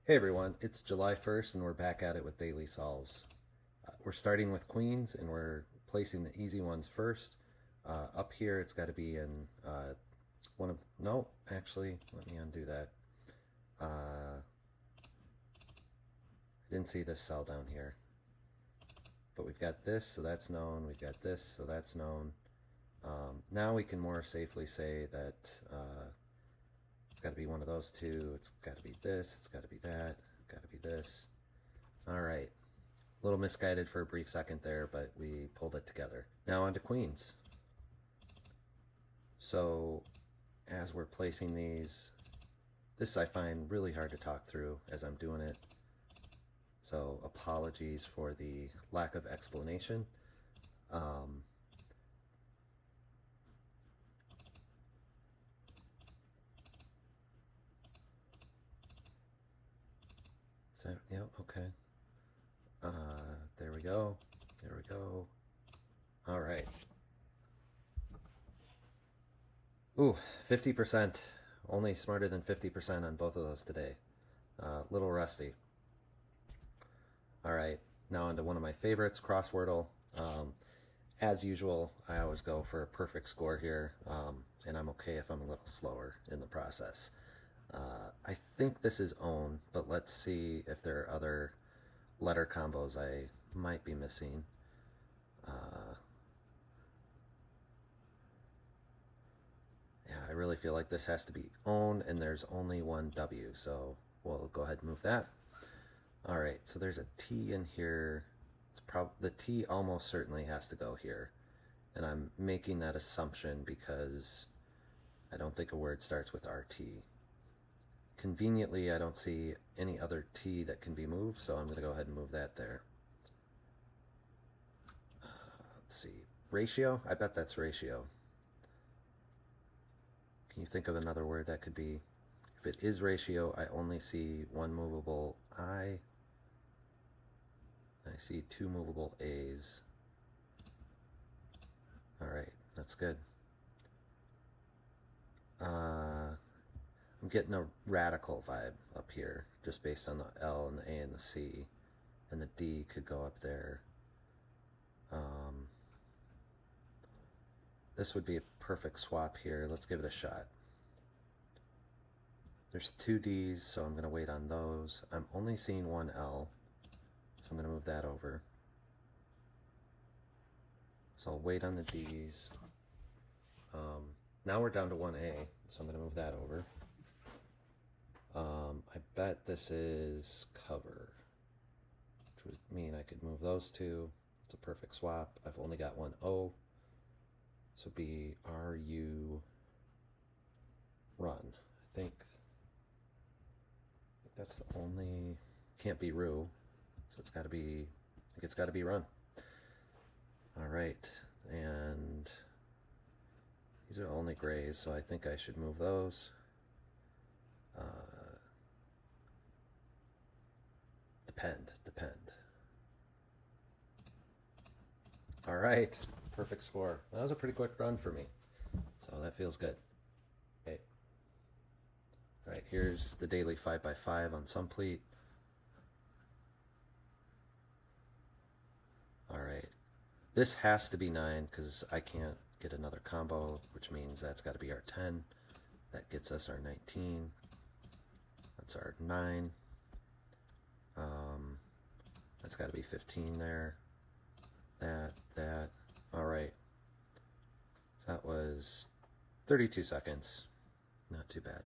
Hey everyone, it's July 1st and we're back at it with daily solves. We're starting with queens and we're placing the easy ones first. Up here it's got to be in one of, no, actually, let me undo that. I didn't see this cell down here. But we've got this, so that's known. We've got this, so that's known. Now we can more safely say that it's got to be one of those two. It's got to be this. It's got to be that. Got to be this. All right. A little misguided for a brief second there, but we pulled it together. Now on to queens. So as we're placing these, this I find really hard to talk through as I'm doing it. So apologies for the lack of explanation. So, yeah, okay. There we go. There we go. All right. Ooh, 50%. Only smarter than 50% on both of those today. Little rusty. All right, now on to one of my favorites, crosswordle. As usual, I always go for a perfect score here, and I'm okay if I'm a little slower in the process. I think this is own, but let's see if there are other letter combos I might be missing. Yeah, I really feel like this has to be own, and there's only one W, so we'll go ahead and move that. All right, so there's a T in here. The T almost certainly has to go here, and I'm making that assumption because I don't think a word starts with RT. Conveniently, I don't see any other T that can be moved, so I'm going to go ahead and move that there. Let's see, ratio? I bet that's ratio. Can you think of another word that could be? If it is ratio, I only see one movable I. I see two movable A's. All right, that's good. I'm getting a radical vibe up here, just based on the L and the A and the C, and the D could go up there. This would be a perfect swap here. Let's give it a shot. There's two D's, so I'm going to wait on those. I'm only seeing one L, so I'm going to move that over. So I'll wait on the D's. Now we're down to one A, so I'm going to move that over. I bet this is cover, which would mean I could move those two. It's a perfect swap. I've only got one O, so be RU run. I think that's the only, can't be Ru, so it's got to be, I think it's got to be run. All right, and these are only grays, so I think I should move those. Depend. All right, perfect score. That was a pretty quick run for me, so that feels good. Okay. All right, here's the daily 5x5 on some pleat. All right, this has to be 9 because I can't get another combo, which means that's got to be our 10. That gets us our 19. That's our 9. That's got to be 15 there. That. All right. So that was 32 seconds. Not too bad.